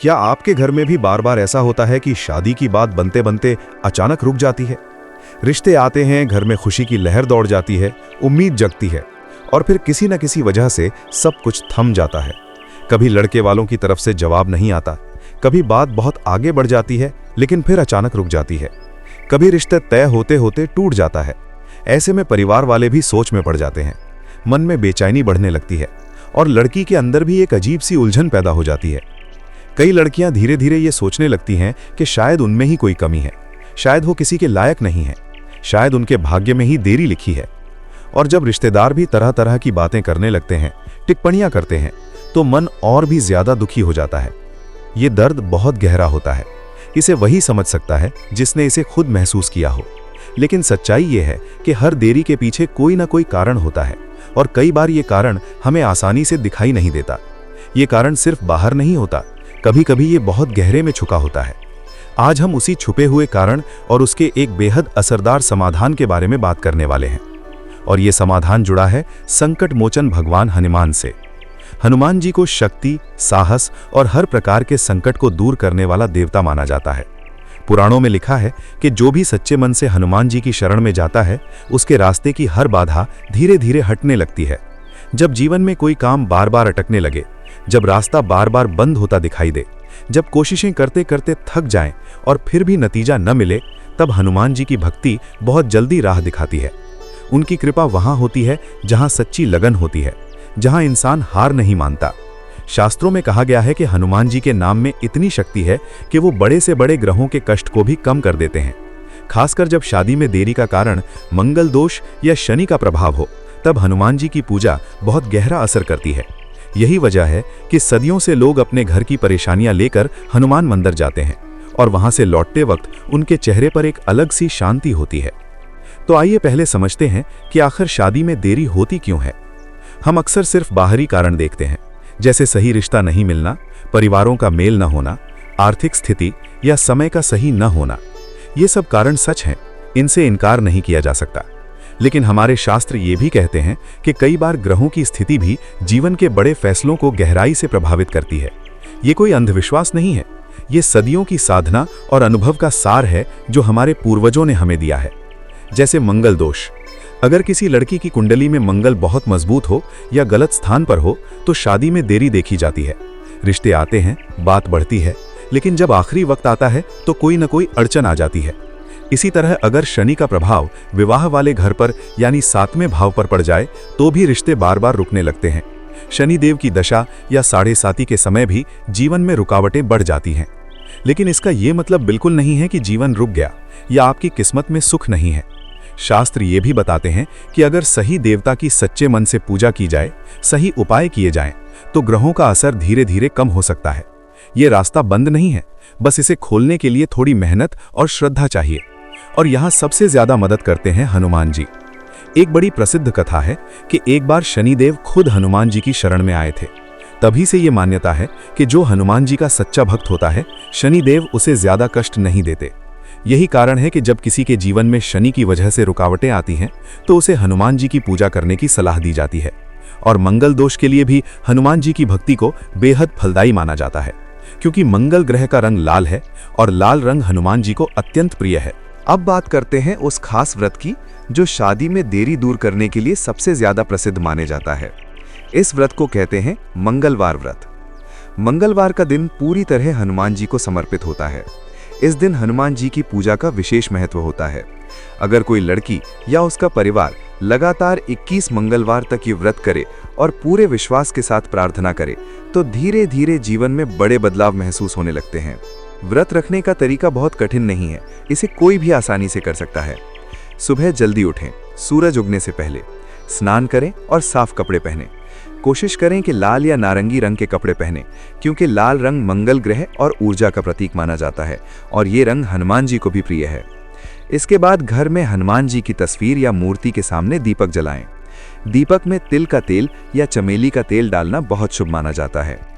क्या आपके घर में भी बार बार ऐसा होता है कि शादी की बात बनते बनते अचानक रुक जाती है? रिश्ते आते हैं, घर में खुशी की लहर दौड़ जाती है, उम्मीद जगती है, और फिर किसी न किसी वजह से सब कुछ थम जाता है। कभी लड़के वालों की तरफ से जवाब नहीं आता, कभी बात बहुत आगे बढ़ जाती है लेकिन फिर अचानक रुक जाती है, कभी रिश्ते तय होते होते टूट जाता है। ऐसे में परिवार वाले भी सोच में पड़ जाते हैं, मन में बेचैनी बढ़ने लगती है और लड़की के अंदर भी एक अजीब सी उलझन पैदा हो जाती है। कई लड़कियां धीरे धीरे ये सोचने लगती हैं कि शायद उनमें ही कोई कमी है, शायद वो किसी के लायक नहीं है, शायद उनके भाग्य में ही देरी लिखी है। और जब रिश्तेदार भी तरह तरह की बातें करने लगते हैं, टिप्पणियां करते हैं, तो मन और भी ज्यादा दुखी हो जाता है। ये दर्द बहुत गहरा होता है, इसे वही समझ सकता है जिसने इसे खुद महसूस किया हो। लेकिन सच्चाई ये है कि हर देरी के पीछे कोई ना कोई कारण होता है, और कई बार ये कारण हमें आसानी से दिखाई नहीं देता। ये कारण सिर्फ बाहर नहीं होता, कभी कभी ये बहुत गहरे में छुपा होता है। आज हम उसी छुपे हुए कारण और उसके एक बेहद असरदार समाधान के बारे में बात करने वाले हैं। और ये समाधान जुड़ा है संकट मोचन भगवान हनुमान से। हनुमान जी को शक्ति, साहस और हर प्रकार के संकट को दूर करने वाला देवता माना जाता है। पुराणों में लिखा है कि जो भी सच्चे मन से हनुमान जी की शरण में जाता है, उसके रास्ते की हर बाधा धीरे धीरे हटने लगती है। जब जीवन में कोई काम बार बार अटकने लगे, जब रास्ता बार बार बंद होता दिखाई दे, जब कोशिशें करते करते थक जाएं और फिर भी नतीजा न मिले, तब हनुमान जी की भक्ति बहुत जल्दी राह दिखाती है। उनकी कृपा वहां होती है जहां सच्ची लगन होती है, जहां इंसान हार नहीं मानता। शास्त्रों में कहा गया है कि हनुमान जी के नाम में इतनी शक्ति है कि वो बड़े से बड़े ग्रहों के कष्ट को भी कम कर देते हैं। खासकर जब शादी में देरी का कारण मंगल दोष या शनि का प्रभाव हो, तब हनुमान जी की पूजा बहुत गहरा असर करती है। यही वजह है कि सदियों से लोग अपने घर की परेशानियां लेकर हनुमान मंदिर जाते हैं, और वहां से लौटते वक्त उनके चेहरे पर एक अलग सी शांति होती है। तो आइए पहले समझते हैं कि आखिर शादी में देरी होती क्यों है। हम अक्सर सिर्फ बाहरी कारण देखते हैं, जैसे सही रिश्ता नहीं मिलना, परिवारों का मेल न होना, आर्थिक स्थिति या समय का सही न होना। ये सब कारण सच हैं, इनसे इनकार नहीं किया जा सकता। लेकिन हमारे शास्त्र ये भी कहते हैं कि कई बार ग्रहों की स्थिति भी जीवन के बड़े फैसलों को गहराई से प्रभावित करती है। ये कोई अंधविश्वास नहीं है, ये सदियों की साधना और अनुभव का सार है जो हमारे पूर्वजों ने हमें दिया है। जैसे मंगल दोष, अगर किसी लड़की की कुंडली में मंगल बहुत मजबूत हो या गलत स्थान पर हो, तो शादी में देरी देखी जाती है। रिश्ते आते हैं, बात बढ़ती है, लेकिन जब आखिरी वक्त आता है तो कोई न कोई अड़चन आ जाती है। इसी तरह अगर शनि का प्रभाव विवाह वाले घर पर यानी 7वें भाव पर पड़ जाए, तो भी रिश्ते बार बार रुकने लगते हैं। शनि देव की दशा या 7.5 के समय भी जीवन में रुकावटें बढ़ जाती हैं। लेकिन इसका ये मतलब बिल्कुल नहीं है कि जीवन रुक गया या आपकी किस्मत में सुख नहीं है। शास्त्र ये भी बताते हैं कि अगर सही देवता की सच्चे मन से पूजा की जाए, सही उपाय किए जाएं, तो ग्रहों का असर धीरे धीरे कम हो सकता है। ये रास्ता बंद नहीं है, बस इसे खोलने के लिए थोड़ी मेहनत और श्रद्धा चाहिए। और यहाँ सबसे ज्यादा मदद करते हैं हनुमान जी। एक बड़ी प्रसिद्ध कथा है कि एक बार शनिदेव खुद हनुमान जी की शरण में आए थे। तभी से ये मान्यता है कि जो हनुमान जी का सच्चा भक्त होता है, शनिदेव उसे ज्यादा कष्ट नहीं देते। यही कारण है कि जब किसी के जीवन में शनि की वजह से रुकावटें आती हैं, तो उसे हनुमान जी की पूजा करने की सलाह दी जाती है। और मंगल दोष के लिए भी हनुमान जी की भक्ति को बेहद फलदायी माना जाता है, क्योंकि मंगल ग्रह का रंग लाल है और लाल रंग हनुमान जी को अत्यंत प्रिय है। अब बात करते हैं उस खास व्रत की जो शादी में देरी दूर करने के लिए सबसे ज्यादा प्रसिद्ध माने जाता है। इस व्रत को कहते हैं मंगलवार व्रत। मंगलवार का दिन पूरी तरह हनुमान जी को समर्पित होता है। इस दिन हनुमान जी की पूजा का विशेष महत्व होता है। अगर कोई लड़की या उसका परिवार लगातार 21 मंगलवार तक ये व्रत करे और पूरे विश्वास के साथ प्रार्थना करे, तो धीरे धीरे जीवन में बड़े बदलाव महसूस होने लगते हैं। व्रत रखने का तरीका बहुत कठिन नहीं है, इसे कोई भी आसानी से कर सकता है। सुबह जल्दी उठें, सूरज उगने से पहले स्नान करें और साफ कपड़े पहनें। कोशिश करें कि लाल या नारंगी रंग के कपड़े पहनें, क्योंकि लाल रंग मंगल ग्रह और ऊर्जा का प्रतीक माना जाता है और ये रंग हनुमान जी को भी प्रिय है। इसके बाद घर में हनुमान जी की तस्वीर या मूर्ति के सामने दीपक जलाएं। दीपक में तिल का तेल या चमेली का तेल डालना बहुत शुभ माना जाता है।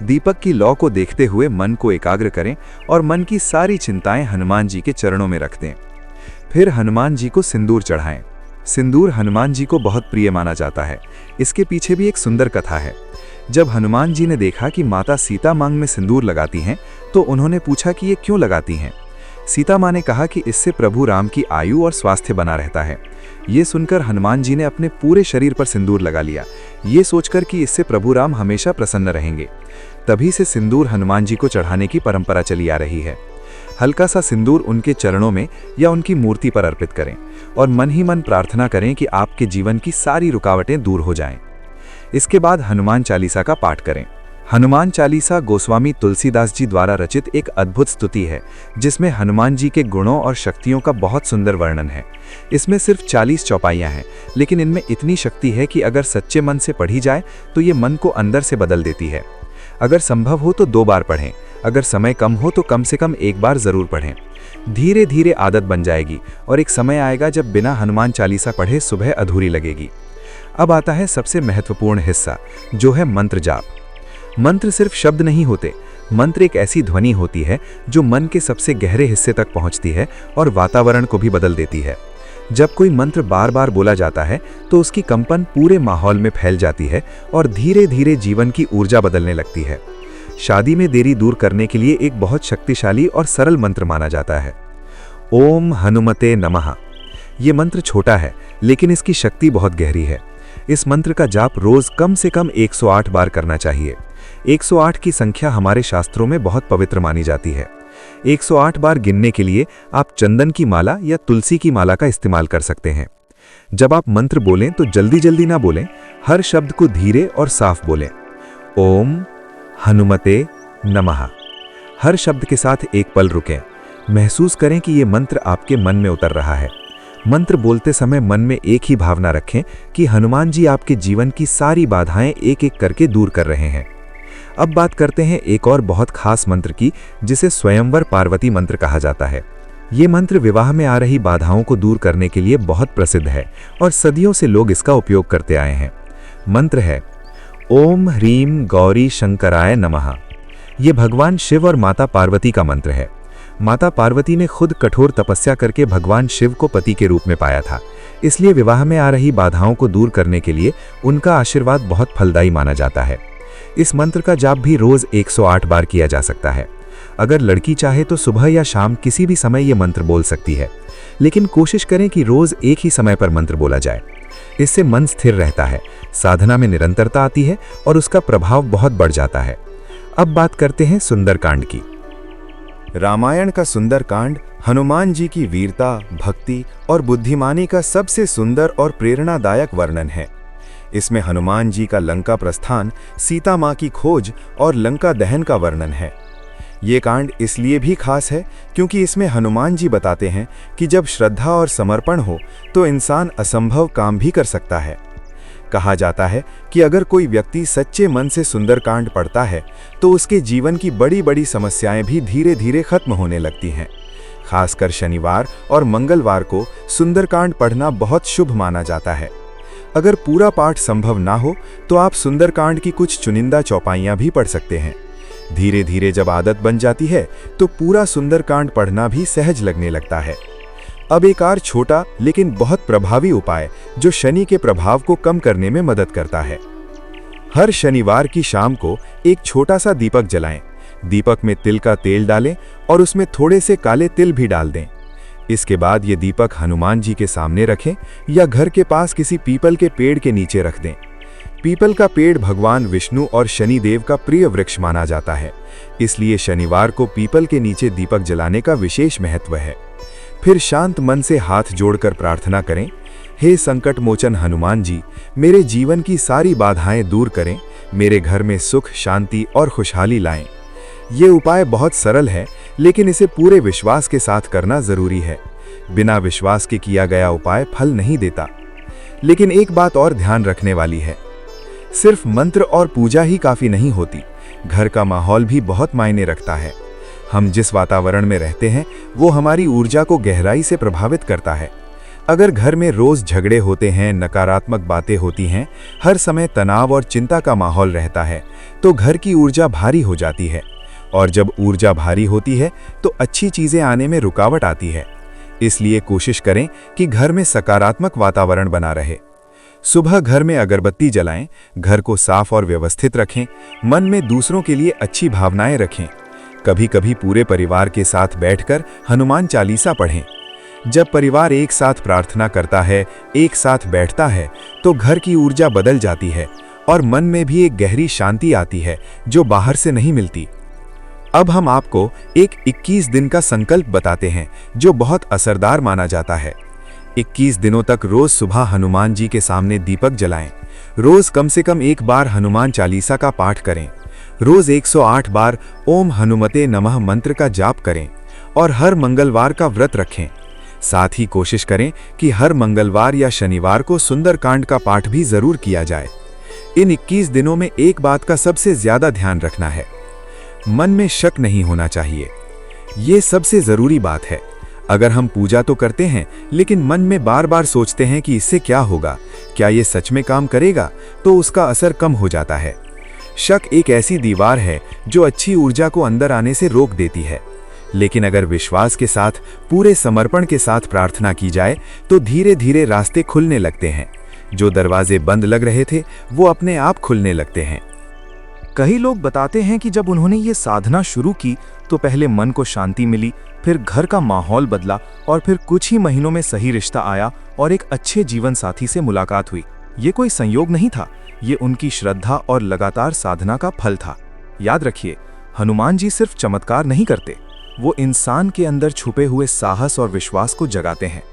दीपक की लौ को देखते हुए मन को एकाग्र करें और मन की सारी चिंताएं हनुमान जी के चरणों में रख दें। फिर हनुमान जी को सिंदूर चढ़ाएं। सिंदूर हनुमान जी को बहुत प्रिय माना जाता है। इसके पीछे भी एक सुंदर कथा है। जब हनुमान जी ने देखा कि माता सीता मांग में सिंदूर लगाती हैं, तो उन्होंने पूछा कि ये क्यों लगाती हैं। सीता माँ ने कहा कि इससे प्रभु राम की आयु और स्वास्थ्य बना रहता है। ये सुनकर हनुमान जी ने अपने पूरे शरीर पर सिंदूर लगा लिया, ये सोचकर कि इससे प्रभु राम हमेशा प्रसन्न रहेंगे। तभी से सिंदूर हनुमान जी को चढ़ाने की परंपरा चली आ रही है। हल्का सा सिंदूर उनके चरणों में या उनकी मूर्ति पर अर्पित करें और मन ही मन प्रार्थना करें कि आपके जीवन की सारी रुकावटें दूर हो जाएं। इसके बाद हनुमान चालीसा का पाठ करें। हनुमान चालीसा गोस्वामी तुलसीदास जी द्वारा रचित एक अद्भुत स्तुति है, जिसमें हनुमान जी के गुणों और शक्तियों का बहुत सुंदर वर्णन है। इसमें सिर्फ 40 चौपाइयाँ हैं, लेकिन इनमें इतनी शक्ति है कि अगर सच्चे मन से पढ़ी जाए तो ये मन को अंदर से बदल देती है। अगर संभव हो तो 2 बार पढ़ें, अगर समय कम हो तो कम से कम 1 बार जरूर पढ़ें। धीरे धीरे आदत बन जाएगी और एक समय आएगा जब बिना हनुमान चालीसा पढ़े सुबह अधूरी लगेगी। अब आता है सबसे महत्वपूर्ण हिस्सा, जो है मंत्र जाप। मंत्र सिर्फ शब्द नहीं होते, मंत्र एक ऐसी ध्वनि होती है जो मन के सबसे गहरे हिस्से तक पहुंचती है और वातावरण को भी बदल देती है। जब कोई मंत्र बार बार बोला जाता है तो उसकी कंपन पूरे माहौल में फैल जाती है और धीरे धीरे जीवन की ऊर्जा बदलने लगती है। शादी में देरी दूर करने के लिए एक बहुत शक्तिशाली और सरल मंत्र माना जाता है, ओम हनुमते नमः। ये मंत्र छोटा है, लेकिन इसकी शक्ति बहुत गहरी है। इस मंत्र का जाप रोज कम से कम 108 बार करना चाहिए। 108 की संख्या हमारे शास्त्रों में बहुत पवित्र मानी जाती है। 108 बार गिनने के लिए आप चंदन की माला या तुलसी की माला का इस्तेमाल कर सकते हैं। जब आप मंत्र बोलें तो जल्दी जल्दी ना बोलें, हर शब्द को धीरे और साफ बोलें। ओम हनुमते नमः। हर शब्द के साथ एक पल रुकें, महसूस करें कि ये मंत्र आपके मन में उतर रहा है। मंत्र बोलते समय मन में एक ही भावना रखें कि हनुमान जी आपके जीवन की सारी बाधाएं एक एक करके दूर कर रहे हैं। अब बात करते हैं एक और बहुत खास मंत्र की, जिसे स्वयंवर पार्वती मंत्र कहा जाता है। ये मंत्र विवाह में आ रही बाधाओं को दूर करने के लिए बहुत प्रसिद्ध है और सदियों से लोग इसका उपयोग करते आए हैं। मंत्र है ओम ह्रीम गौरी शंकराय नमः। ये भगवान शिव और माता पार्वती का मंत्र है। माता पार्वती ने खुद कठोर तपस्या करके भगवान शिव को पति के रूप में पाया था, इसलिए विवाह में आ रही बाधाओं को दूर करने के लिए उनका आशीर्वाद बहुत फलदायी माना जाता है। इस मंत्र का जाप भी रोज 108 बार किया जा सकता है। अगर लड़की चाहे तो सुबह या शाम किसी भी समय ये मंत्र बोल सकती है, लेकिन कोशिश करें कि रोज एक ही समय पर मंत्र बोला जाए। इससे मन स्थिर रहता है, साधना में निरंतरता आती है और उसका प्रभाव बहुत बढ़ जाता है। अब बात करते हैं सुंदरकांड की। रामायण का सुंदरकांड हनुमान जी की वीरता, भक्ति और बुद्धिमानी का सबसे सुंदर और प्रेरणादायक वर्णन है। इसमें हनुमान जी का लंका प्रस्थान, सीता माँ की खोज और लंका दहन का वर्णन है। ये कांड इसलिए भी खास है क्योंकि इसमें हनुमान जी बताते हैं कि जब श्रद्धा और समर्पण हो तो इंसान असंभव काम भी कर सकता है। कहा जाता है कि अगर कोई व्यक्ति सच्चे मन से सुंदरकांड पढ़ता है तो उसके जीवन की बड़ी बड़ी समस्याएं भी धीरे धीरे खत्म होने लगती हैं। खासकर शनिवार और मंगलवार को सुंदरकांड पढ़ना बहुत शुभ माना जाता है। अगर पूरा पाठ संभव ना हो तो आप सुंदरकांड की कुछ चुनिंदा चौपाइयां भी पढ़ सकते हैं। धीरे धीरे जब आदत बन जाती है तो पूरा सुंदरकांड पढ़ना भी सहज लगने लगता है। अब एक और छोटा लेकिन बहुत प्रभावी उपाय जो शनि के प्रभाव को कम करने में मदद करता है। हर शनिवार की शाम को एक छोटा सा दीपक जलाएं। दीपक में तिल का तेल डालें और उसमें थोड़े से काले तिल भी डाल दें। इसके बाद ये दीपक हनुमान जी के सामने रखें या घर के पास किसी पीपल के पेड़ के नीचे रख दें। पीपल का पेड़ भगवान विष्णु और शनिदेव का प्रिय वृक्ष माना जाता है, इसलिए शनिवार को पीपल के नीचे दीपक जलाने का विशेष महत्व है। फिर शांत मन से हाथ जोड़कर प्रार्थना करें, हे संकट मोचन हनुमान जी, मेरे जीवन की सारी बाधाएं दूर करें, मेरे घर में सुख, शांति और खुशहाली लाएं। ये उपाय बहुत सरल है, लेकिन इसे पूरे विश्वास के साथ करना जरूरी है। बिना विश्वास के किया गया उपाय फल नहीं देता। लेकिन एक बात और ध्यान रखने वाली है, सिर्फ मंत्र और पूजा ही काफी नहीं होती, घर का माहौल भी बहुत मायने रखता है। हम जिस वातावरण में रहते हैं वो हमारी ऊर्जा को गहराई से प्रभावित करता है। अगर घर में रोज झगड़े होते हैं, नकारात्मक बातें होती हैं, हर समय तनाव और चिंता का माहौल रहता है, तो घर की ऊर्जा भारी हो जाती है। और जब ऊर्जा भारी होती है तो अच्छी चीजें आने में रुकावट आती है। इसलिए कोशिश करें कि घर में सकारात्मक वातावरण बना रहे। सुबह घर में अगरबत्ती जलाएं, घर को साफ और व्यवस्थित रखें, मन में दूसरों के लिए अच्छी भावनाएं रखें। कभी कभी पूरे परिवार के साथ बैठकर हनुमान चालीसा पढ़ें। जब परिवार एक साथ प्रार्थना करता है, एक साथ बैठता है, तो घर की ऊर्जा बदल जाती है और मन में भी एक गहरी शांति आती है जो बाहर से नहीं मिलती। अब हम आपको एक 21 दिन का संकल्प बताते हैं जो बहुत असरदार माना जाता है। 21 दिनों तक रोज सुबह हनुमान जी के सामने दीपक जलाएं। रोज कम से कम एक बार हनुमान चालीसा का पाठ करें। रोज 108 बार ओम हनुमते नमः मंत्र का जाप करें और हर मंगलवार का व्रत रखें। साथ ही कोशिश करें कि हर मंगलवार या शनिवार को सुंदरकांड का पाठ भी जरूर किया जाए। इन 21 दिनों में एक बात का सबसे ज्यादा ध्यान रखना है, मन में शक नहीं होना चाहिए। ये सबसे जरूरी बात है। अगर हम पूजा तो करते हैं लेकिन मन में बार बार सोचते हैं कि इससे क्या होगा, क्या ये सच में काम करेगा, तो उसका असर कम हो जाता है। शक एक ऐसी दीवार है जो अच्छी ऊर्जा को अंदर आने से रोक देती है। लेकिन अगर विश्वास के साथ, पूरे समर्पण के साथ प्रार्थना की जाए तो धीरे धीरे रास्ते खुलने लगते हैं। जो दरवाजे बंद लग रहे थे वो अपने आप खुलने लगते हैं। कई लोग बताते हैं कि जब उन्होंने ये साधना शुरू की तो पहले मन को शांति मिली, फिर घर का माहौल बदला और फिर कुछ ही महीनों में सही रिश्ता आया और एक अच्छे जीवन साथी से मुलाकात हुई। ये कोई संयोग नहीं था, ये उनकी श्रद्धा और लगातार साधना का फल था। याद रखिए, हनुमान जी सिर्फ चमत्कार नहीं करते, वो इंसान के अंदर छुपे हुए साहस और विश्वास को जगाते हैं।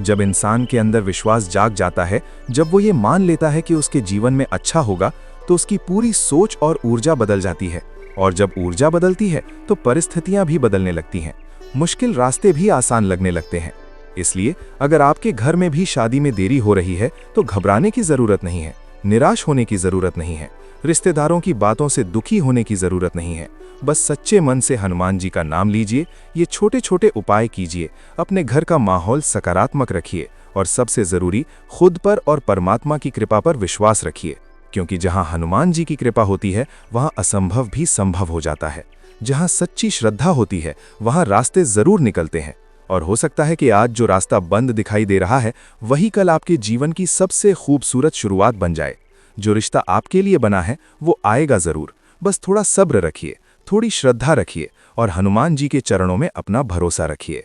जब इंसान के अंदर विश्वास जाग जाता है, जब वो ये मान लेता है कि उसके जीवन में अच्छा होगा, तो उसकी पूरी सोच और ऊर्जा बदल जाती है। और जब ऊर्जा बदलती है तो परिस्थितियां भी बदलने लगती हैं, मुश्किल रास्ते भी आसान लगने लगते हैं। इसलिए अगर आपके घर में भी शादी में देरी हो रही है तो घबराने की जरूरत नहीं है, निराश होने की जरूरत नहीं है, रिश्तेदारों की बातों से दुखी होने की जरूरत नहीं है। बस सच्चे मन से हनुमान जी का नाम लीजिए, ये छोटे छोटे उपाय कीजिए, अपने घर का माहौल सकारात्मक रखिए और सबसे जरूरी, खुद पर और परमात्मा की कृपा पर विश्वास रखिए। क्योंकि जहां हनुमान जी की कृपा होती है वहां असंभव भी संभव हो जाता है। जहां सच्ची श्रद्धा होती है वहां रास्ते जरूर निकलते हैं। और हो सकता है कि आज जो रास्ता बंद दिखाई दे रहा है वही कल आपके जीवन की सबसे खूबसूरत शुरुआत बन जाए। जो रिश्ता आपके लिए बना है वो आएगा जरूर। बस थोड़ा सब्र रखिए, थोड़ी श्रद्धा रखिए और हनुमान जी के चरणों में अपना भरोसा रखिए।